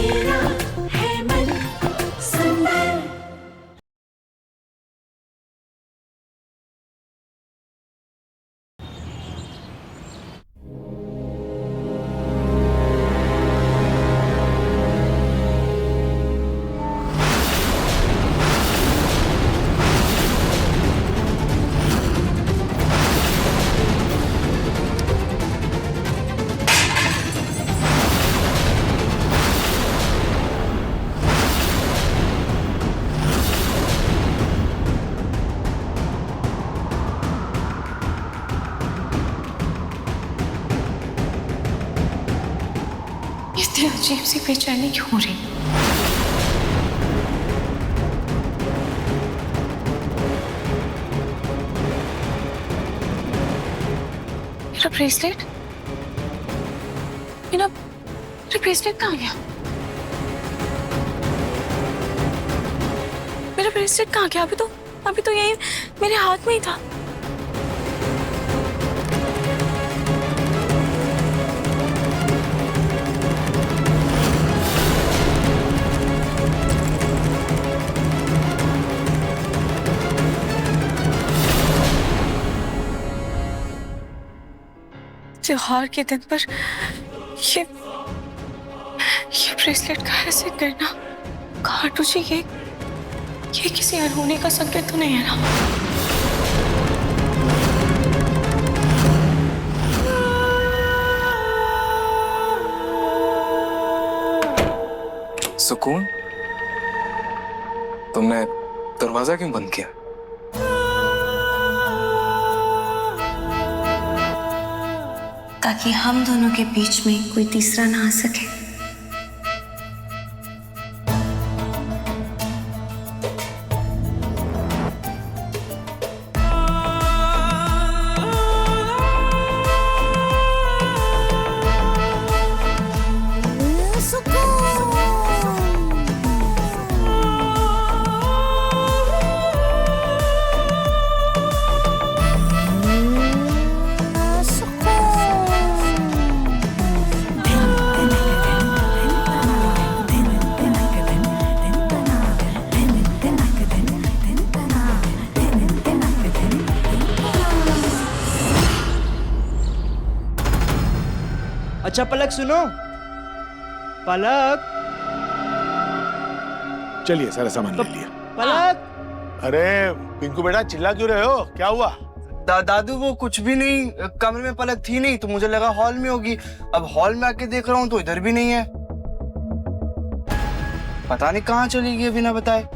मेरा है मन सुंदर। इतनी अजीब सी बेचैनी क्यों हो रही? मेरा ब्रेसलेट, मेरा ब्रेसलेट कहाँ गया? मेरा ब्रेसलेट कहाँ गया? अभी तो यही मेरे हाथ में ही था। त्योहार के दिन पर ये ब्रेसलेट का ऐसे करना, खाटू जी, ये किसी अनहोनी का संकेत तो नहीं है ना? सुकून, तुमने दरवाजा क्यों बंद किया? ताकि हम दोनों के बीच में कोई तीसरा ना आ सके। अच्छा पलक सुनो, पलक। चलिए सारा सामान ले लिया। पलक। अरे पिंकू बेटा चिल्ला क्यों रहे हो, क्या हुआ? दादू वो कुछ भी नहीं, कमरे में पलक थी नहीं तो मुझे लगा हॉल में होगी। अब हॉल में आके देख रहा हूँ तो इधर भी नहीं है। पता नहीं कहाँ चली गई बिना बताए।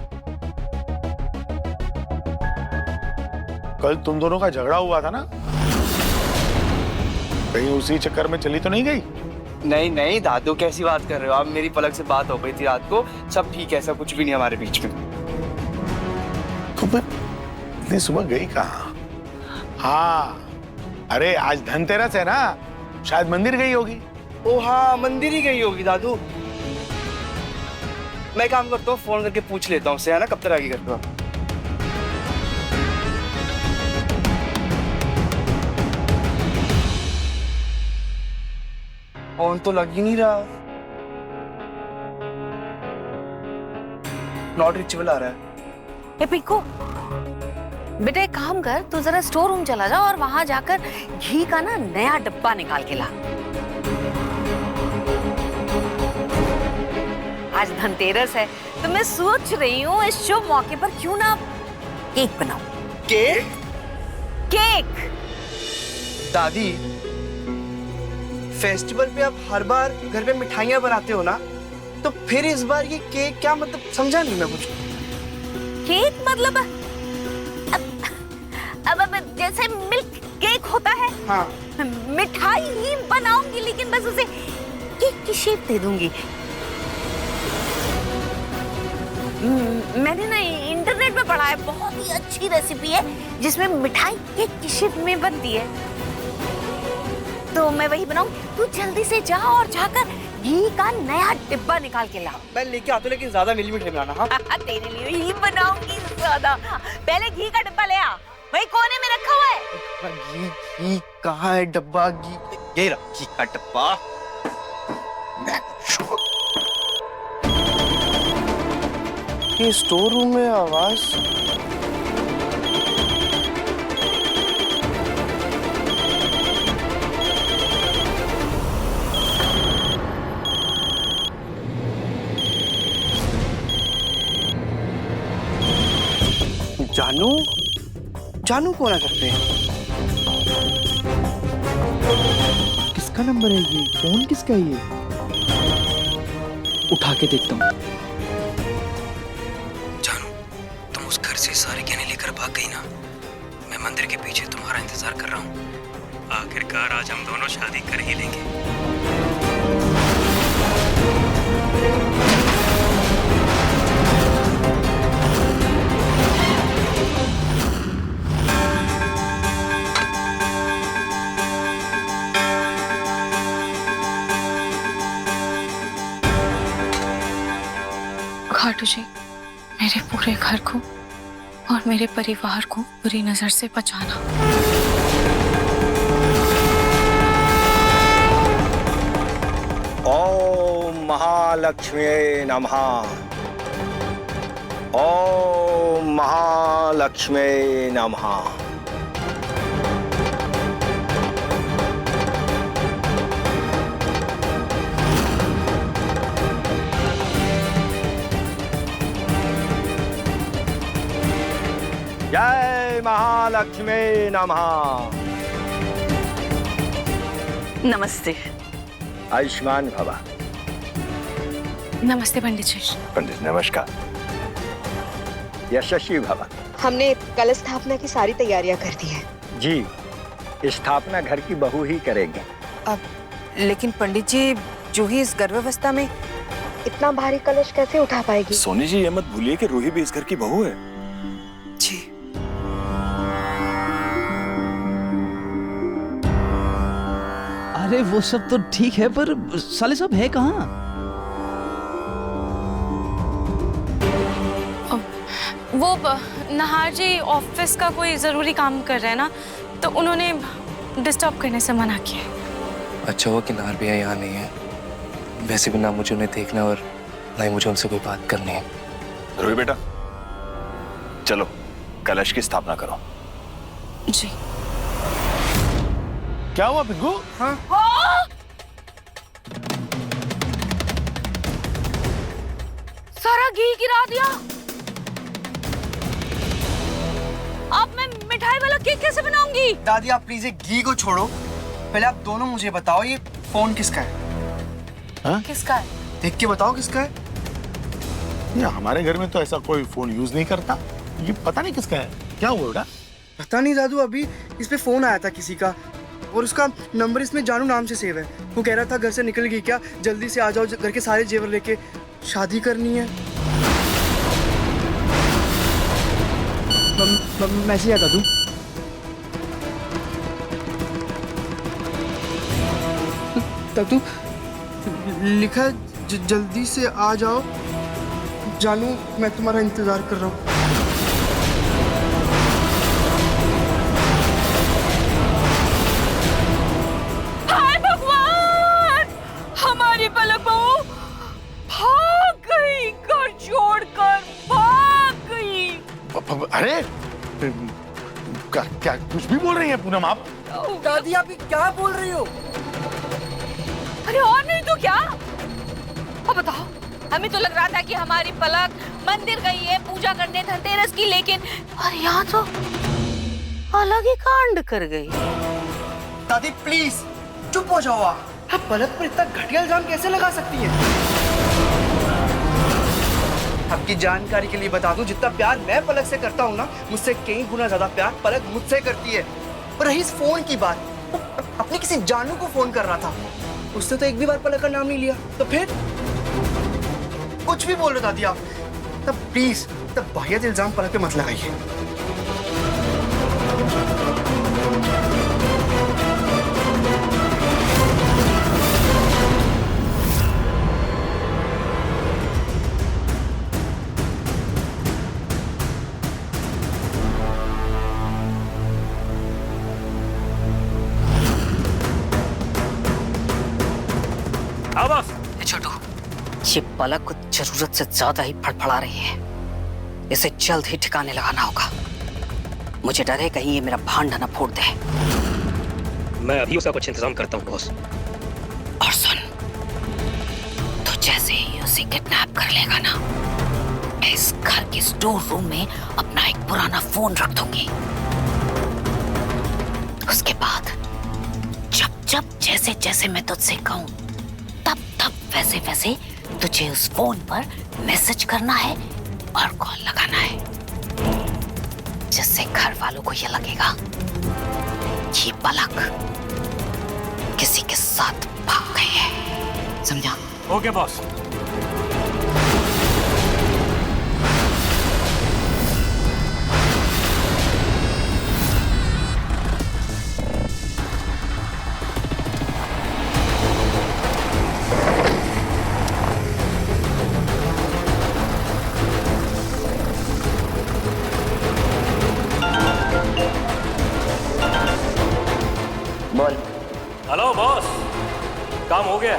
कल तुम दोनों का झगड़ा हुआ था ना, कहीं उसी चक्कर में चली तो नहीं गई? नहीं दादू, कैसी बात कर रहे हो आप? मेरी पलक से बात हो गई थी रात को, सब ठीक है, ऐसा कुछ भी नहीं हमारे बीच में। तो इतनी सुबह गई कहाँ? हाँ, अरे आज धनतेरस है ना, शायद मंदिर गई होगी। ओ हाँ, मंदिर ही गई होगी दादू। मैं काम करता हूँ, फोन करके पूछ लेता हूँ उससे, है ना, कब तक आगे करता हूँ। फोन तो लग ही नहीं रहा, नॉट रीचेबल आ रहा है। ए पिंकू, बेटा एक काम कर, तू जरा स्टोर रूम चला जा और वहां जाकर घी का ना नया डब्बा निकाल के ला। आज धनतेरस है तो मैं सोच रही हूँ इस शुभ मौके पर क्यों ना केक बनाऊं। केक? केक दादी, फेस्टिवल पे आप हर बार घर पे मिठाइयाँ बनाते हो ना, तो फिर इस बार ये केक क्या मतलब, समझा नहीं मैं कुछ। केक मतलब अब जैसे मिल्क केक होता है। हाँ, मिठाई ही बनाऊंगी लेकिन बस उसे केक की शेप दे दूंगी। मैंने ना इंटरनेट पे पढ़ा है, बहुत ही अच्छी रेसिपी है जिसमें मिठाई केक की शेप में बनती है, तो मैं वही बनाऊं। तू जल्दी से जा और जाकर घी का नया डिब्बा निकाल के ला। मैं लेके आता हूँ लेकिन ज्यादा मिली मिठाई बनाना। हाँ तेरे लिए ही बनाऊंगी ज्यादा। पहले घी का डिब्बा ले आ, वही कोने में रखा हुआ है। घी कहाँ है डब्बा? घी ये रहा, घी का डब्बा। ये स्टोर रूम में आवाज। जानू जानू कौन आ सकते हैं? किसका नंबर है ये? फोन किसका है ये? उठा के देखता हूँ। जानू, तुम उस घर से सारे गहने लेकर भाग गई ना। मैं मंदिर के पीछे तुम्हारा इंतजार कर रहा हूँ। आखिरकार आज हम दोनों शादी कर ही लेंगे। खाटू जी, मेरे पूरे घर को और मेरे परिवार को बुरी नजर से बचाना। ओम महालक्ष्मी नमः। ओम महालक्ष्मी नमः। जय महालक्ष्मी नमः। नमस्ते। आयुष्मान भवा। नमस्ते पंडित जी। पंडित नमस्कार। यशस्वी भवा। हमने कलश स्थापना की सारी तैयारियां कर दी हैं। जी, स्थापना घर की बहू ही करेगी। अब लेकिन पंडित जी, जो ही इस गर्भावस्था में इतना भारी कलश कैसे उठा पाएगी? सोनी जी, ये मत भूलिए कि रूही भी इस घर की बहू है। जी। अरे वो सब तो ठीक है, पर साले साहब है कहाँ? वो नहार जी ऑफिस का कोई जरूरी काम कर रहे हैं ना, तो उन्होंने डिस्टर्ब करने से मना किया। अच्छा हुआ कि नार भैया यहाँ नहीं है। वैसे भी ना मुझे उन्हें देखना और ना ही मुझे उनसे कोई बात करनी है। रोही बेटा, चलो कलश की स्थापना करो। जी। क्या हुआ पिंकू? हाँ? सारा घी गिरा दिया। अब मैं मिठाई वाला केक कैसे बनाऊंगी? दादी आप प्लीज ये घी को छोड़ो, पहले आप दोनों मुझे बताओ ये फोन किसका है? किसका है? देख के बताओ किसका है। ये हमारे घर में तो ऐसा कोई फोन यूज नहीं करता। ये पता नहीं किसका है। क्या हुआ बेटा? पता नहीं दादू, अभी इस पे फोन आया था किसी का और उसका नंबर इसमें जानू नाम से सेव है। वो कह रहा था घर से निकल गई क्या, जल्दी से आ जाओ, घर के सारे जेवर लेके शादी करनी है। मैसेज आता तू। दादू लिखा है, जल्दी से आ जाओ जानू, मैं तुम्हारा इंतजार कर रहा हूँ। हाय भगवान, हमारी पलक बहू भाग गई, घर छोड़कर भाग गई। अरे क्या कुछ भी बोल रही है पूनम आप? दादी आप ये क्या बोल रही हो? अरे और नहीं तो क्या। अब बताओ, हमें तो लग रहा था कि हमारी पलक मंदिर गई है पूजा करने धनतेरस की, लेकिन और यहाँ तो अलग ही कांड कर गई। दादी प्लीज चुप हो जाओ आप पलक पर इतना घटिया इल्जाम कैसे लगा सकती है? आपकी जानकारी के लिए बता दूं, जितना प्यार मैं पलक से करता हूँ ना, मुझसे कई गुना ज्यादा प्यार पलक मुझसे करती है। और रही इस फोन की बात, अपने किसी जानू को फोन कर रहा था, उसने तो एक भी बार पलक का नाम नहीं लिया। तो फिर कुछ भी बोल रहे दादी आप, तब प्लीज तब वाहियात इल्जाम पलक पे मत लगाइए। छोटू, ये पलक कुछ जरूरत से ज्यादा ही फड़फड़ा रही है। इसे जल्द ही ठिकाने लगाना होगा। मुझे डर है कहीं ये मेरा भांडा न फोड़ दे। मैं अभी उसका कुछ इंतजाम करता हूँ बॉस। और सुन, तो जैसे ही उसे किडनैप कर लेगा ना, मैं इस घर के स्टोर रूम में अपना एक पुराना फोन रख दूंगी। उसके बाद जब जब जैसे जैसे मैं तुझसे कहूं, तब तब वैसे वैसे तुझे उस फोन पर मैसेज करना है और कॉल लगाना है, जिससे घर वालों को यह लगेगा कि पलक किसी के साथ भाग गई है। समझा? Okay boss. बोल। हेलो बॉस, काम हो गया।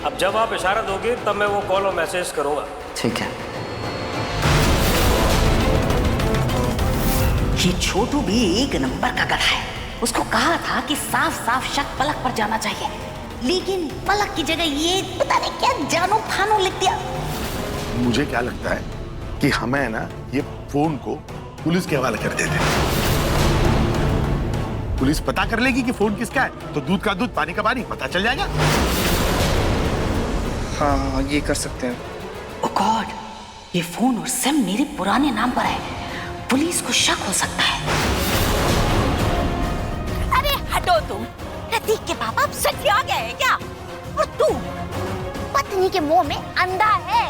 अब जब आप इशारा दोगे तब मैं वो कॉल और मैसेज करूंगा। ठीक है। ये छोटू भी एक नंबर का गधा है। उसको कहा था कि साफ साफ शक पलक पर जाना चाहिए, लेकिन पलक की जगह ये पता नहीं क्या जानो फानो लिख दिया। मुझे क्या लगता है कि हमें ना ये फोन को पुलिस के हवाले कर देते। पुलिस पता कर लेगी कि फोन किसका है, तो दूध का दूध पानी का पानी पता चल जाएगा। हाँ, ये कर सकते हैं। ओह गॉड, ये फोन और सिम मेरे पुराने नाम पर है। पुलिस को शक हो सकता है। अरे हटो तुम, प्रतीक के पापा अब सच आ गए हैं क्या? और तू पत्नी के मुंह में अंधा है,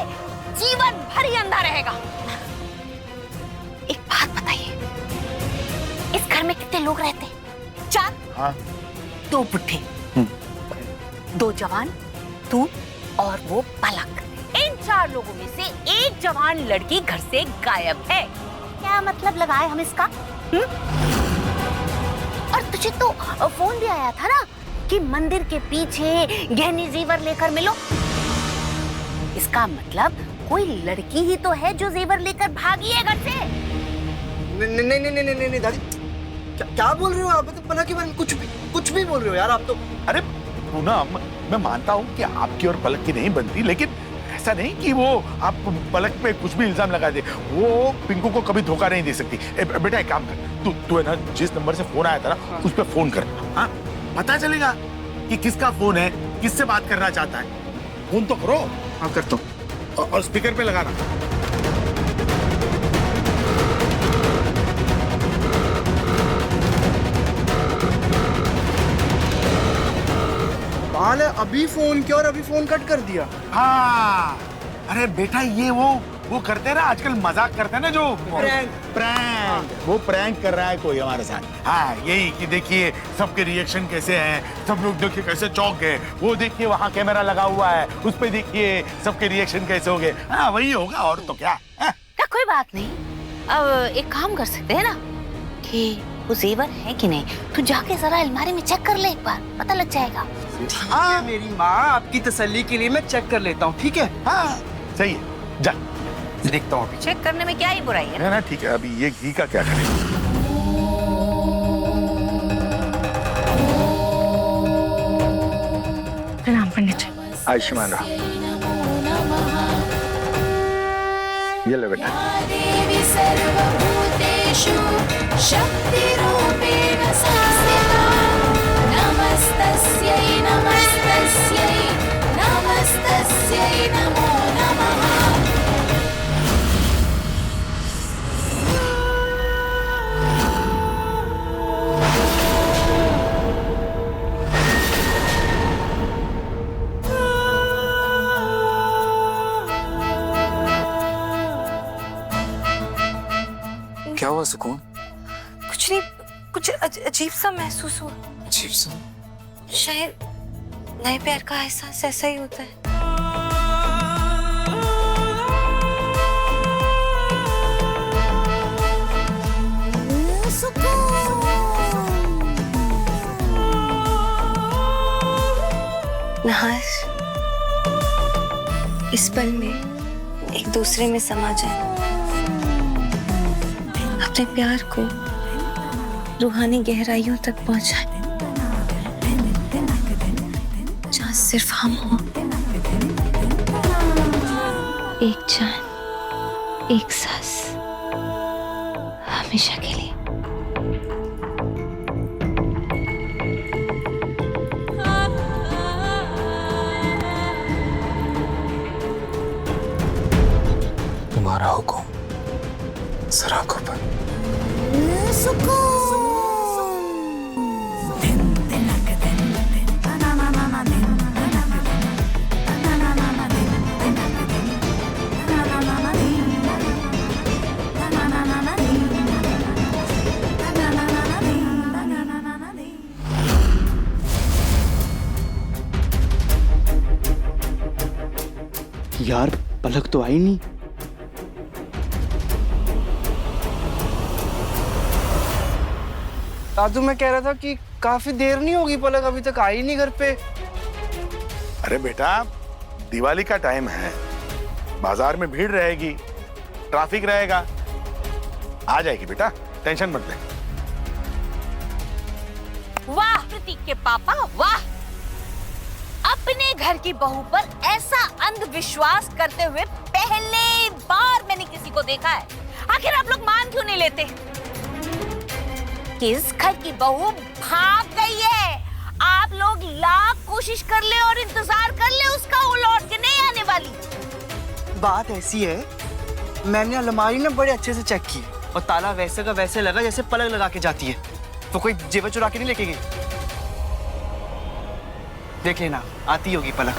जीवन भर ही अंधा रहेगा। एक बात बताइए, इस घर में कितने लोग रहते हैं? 4? हाँ। 2 बुढ़े, 2 जवान, तू और वो पलक। इन 4 लोगों में से एक जवान लड़की घर से गायब है। क्या मतलब लगाए हम इसका? और तुझे तो फोन भी आया था ना कि मंदिर के पीछे गहने जेवर लेकर मिलो। इसका मतलब कोई लड़की ही तो है जो जेवर लेकर भागी है घर से। नहीं दादी, क्या बोल रहे हो आप? मतलब पलक के बारे में कुछ भी बोल रहे हो यार आप तो। अरे पूनम, मैं मानता हूँ कि आपकी और पलक की नहीं बनती, लेकिन ऐसा नहीं कि वो आप पलक पे कुछ भी इल्जाम लगा दे। वो पिंकू को कभी धोखा नहीं दे सकती। बेटा एक काम कर, तू है ना, जिस नंबर से फोन आया था ना, उस पे फोन कर। हाँ, पता चलेगा कि किसका फोन है, किससे बात करना चाहता है। फोन तो करो। हाँ, करता हूँ। और स्पीकर पे लगाना। हाल है, अभी फोन किया और अभी फोन कट कर दिया। हाँ, अरे बेटा ये वो करते हैं ना आजकल, मजाक करते हैं ना, जो प्रैंक। वो प्रैंक कर रहा है कोई हमारे साथ। हाँ, यही कि देखिए सबके रिएक्शन कैसे हैं, सब लोग देखिए कैसे चौंक गए। वो देखिए वहाँ कैमरा लगा हुआ है, उस पे देखिए सबके रिएक्शन कैसे हो गए। हाँ, वही होगा और तो क्या। कोई बात नहीं, अब एक काम कर सकते हैं ना कि वो जेवर है कि नहीं, तू जाके जरा अलमारी में चेक कर ले, एक बार पता लग जाएगा। हाँ मेरी माँ, आपकी तसल्ली के लिए मैं चेक कर लेता हूँ, ठीक है? हाँ सही है, जा देखता हूँ अभी। चेक करने में क्या ही बुराई है ना। ठीक है, अभी ये घी का क्या करें? प्रणाम पंडित जी। आयुष्मान रहो। ये ले बेटा। देवी सर्वभूतेषु शक्तिरूपेण संस्थिता। नमस्तस्यै नमस्तस्यै नमस्तस्यै नमो नमः। क्या हुआ सुकून? कुछ नहीं, कुछ अजीब सा महसूस हुआ। अजीब सा? शायद नए प्यार का एहसास ऐसा ही होता है। नहास इस पल में एक दूसरे में समा जाए। अपने प्यार को रूहानी गहराइयों तक पहुंचाए, जहां सिर्फ हम हो, एक जान, एक सांस, हमेशा के लिए। तुम्हारा हुक्म सर आंखों पर। यार पलक तो आई नहीं। दादू मैं कह रहा था कि काफी देर नहीं होगी, पलक अभी तक आई नहीं घर पे। अरे बेटा, दिवाली का टाइम है, बाजार में भीड़ रहेगी, ट्रैफिक रहेगा, आ जाएगी बेटा, टेंशन मत ले। वाह प्रतीक के पापा वाह, अपने घर की बहू पर ऐसा अंधविश्वास करते हुए पहले बार मैंने किसी को देखा है। आखिर आप लोग मान क्यों नहीं लेते? किस घर की बहू भाग गई है? आप लोग लाख कोशिश कर ले और इंतजार कर ले उसका, वो लौट के नहीं आने वाली। बात ऐसी है, मैंने अलमारी ना बड़े अच्छे से चेक की और ताला वैसे का वैसे लगा जैसे पलक लगा के जाती है। तो कोई जेवर चुरा के नहीं लेके गई। देख लेना, आती होगी पलक।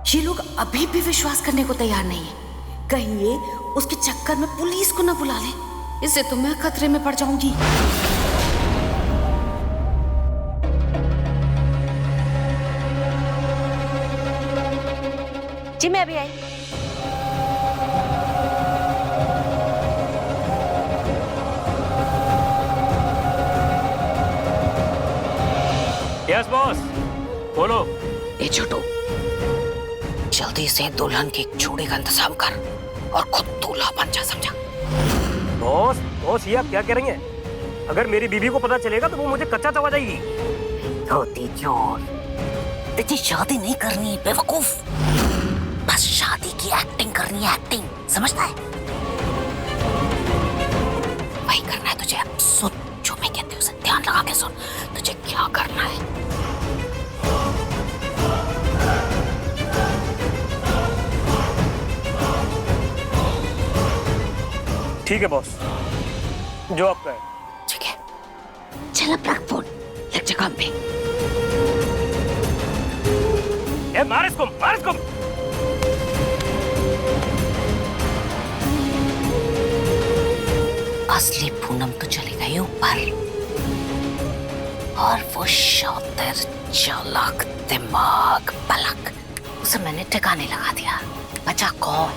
ये लोग अभी भी विश्वास करने को तैयार नहीं है। कहीं ये उसके चक्कर में पुलिस को न बुला ले, इससे तो मैं खतरे में पड़ जाऊंगी। जी मैं अभी आई। यस बॉस, बोलो। ए छोटू, जल्दी से दुल्हन के जोड़े का इंतजाम कर और खुद दूल्हा बन जा, समझा? बॉस ये आप क्या कह रही हैं? अगर मेरी बीवी को पता चलेगा तो वो मुझे कच्चा चबा जाएगी। धोती चोर, तुझे शादी नहीं करनी बेवकूफ, बस शादी की एक्टिंग करनी है, एक्टिंग, समझता है? वही करना है तुझे। अब सुन जो मैं कहती हूँ, उसे ध्यान लगा के सुन, तुझे क्या करना है। ठीक है बॉस, जो आप कहें। ठीक है, चल अब रख फोन, लग जा काम पे। मार इसको, मार इसको। असली पूनम तो चली गई ऊपर, और वो शातिर चालाक दिमाग पलक, उसे मैंने ठिकाने लगा दिया। बचा कौन?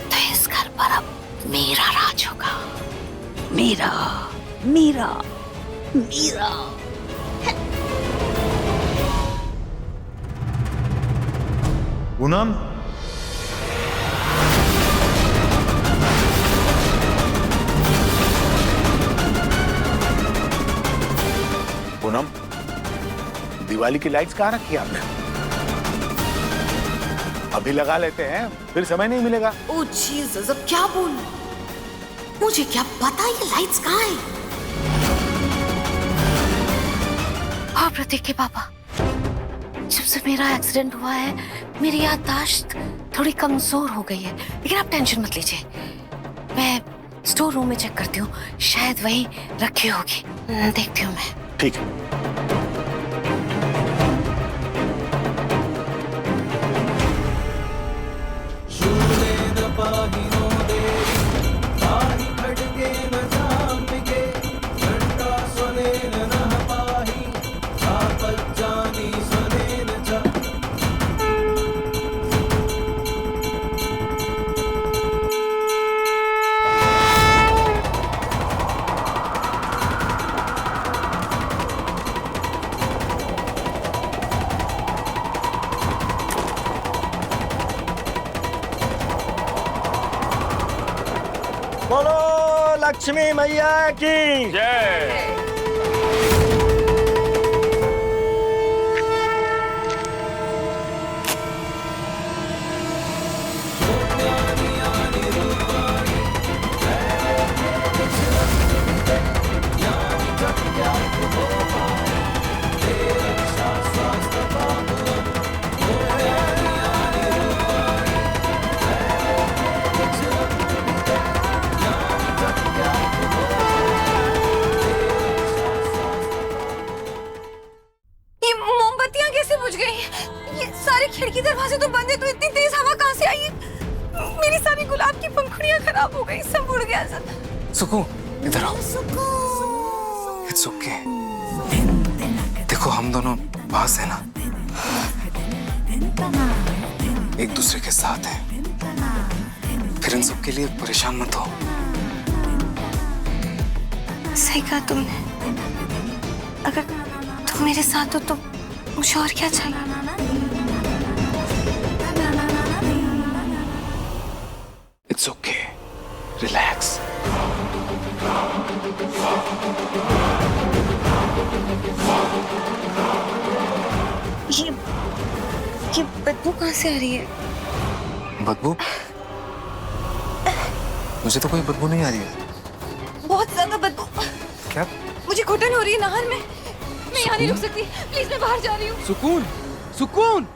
तो इस घर पर अब मेरा राज होगा, मेरा मेरा मेरा। पूनम, पूनम, दिवाली की लाइट्स कहाँ रखी है आपने? अभी लगा लेते हैं, फिर समय नहीं मिलेगा। ओ जीसस, अब क्या बोलूं? मुझे क्या पता ये लाइट्स कहाँ हैं? हाँ प्रतीक के पापा, जब से मेरा एक्सीडेंट हुआ है मेरी याददाश्त थोड़ी कमजोर हो गई है, लेकिन आप टेंशन मत लीजिए, मैं स्टोर रूम में चेक करती हूँ, शायद वही रखी होगी, देखती हूँ मैं। ठीक है। लक्ष्मी मैया की जय। ये मोमबत्तियां कैसे बुझ गई? ये सारे खिड़की दरवाजे तो बंद है, तो इतनी तेज हवा कहाँ से आई? मेरी सारी गुलाब की पंखुड़ियां खराब हो गई, सब उड़ गया सब। सुकू इधर आओ। It's okay. देखो हम दोनों पास है ना, एक दूसरे के साथ हैं। फिर इन सब के लिए परेशान मत हो। सही कहा तुमने। अगर तुम मेरे साथ हो तो मुझे और क्या चाहिए? It's okay, relax. ये बदबू कहाँ से आ रही है? बदबू? मुझे तो कोई बदबू नहीं आ रही है। बहुत ज्यादा बदबू। क्या? मुझे घुटन हो रही है नहर में, मैं यहाँ नहीं रुक सकती। प्लीज मैं बाहर जा रही हूँ। सुकून, सुकून।